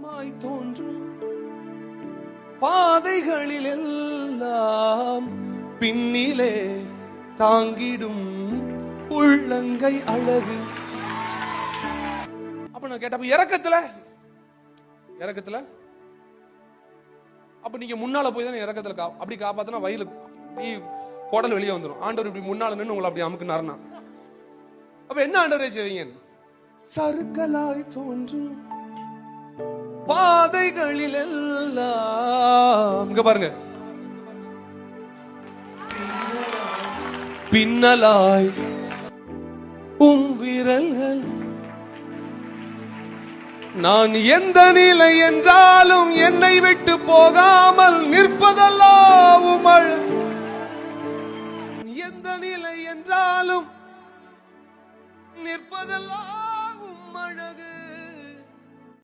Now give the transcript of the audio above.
தோன்றும் பாதைகளில் எல்லாம் பின்னிலே தாங்கிடும் உள்ளங்கை அழகு. அப்ப நான் கேட்டப்ப இறக்கத்துல அப்ப நீங்க முன்னால போய் தான் இறக்கத்துல அப்படி காப்பாத்தினா வயலு குடல் வெளியே வந்துடும். ஆண்டவர் இப்படி முன்னால நின்று உங்களை அப்படி அமுக்குனாருன்னா அப்ப என்ன ஆண்டவரே செய்வீங்க? சறுக்கலாய் தோன்றும் பாதைகளில் எல்லாம் இங்க பாருங்க, பின்னலாய் விரல்கள். நான் எந்த நிலை என்றாலும் என்னை விட்டு போகாமல் நிற்பதெல்லாம் உம்மல். எந்த நிலை என்றாலும் நிற்பதெல்லாம்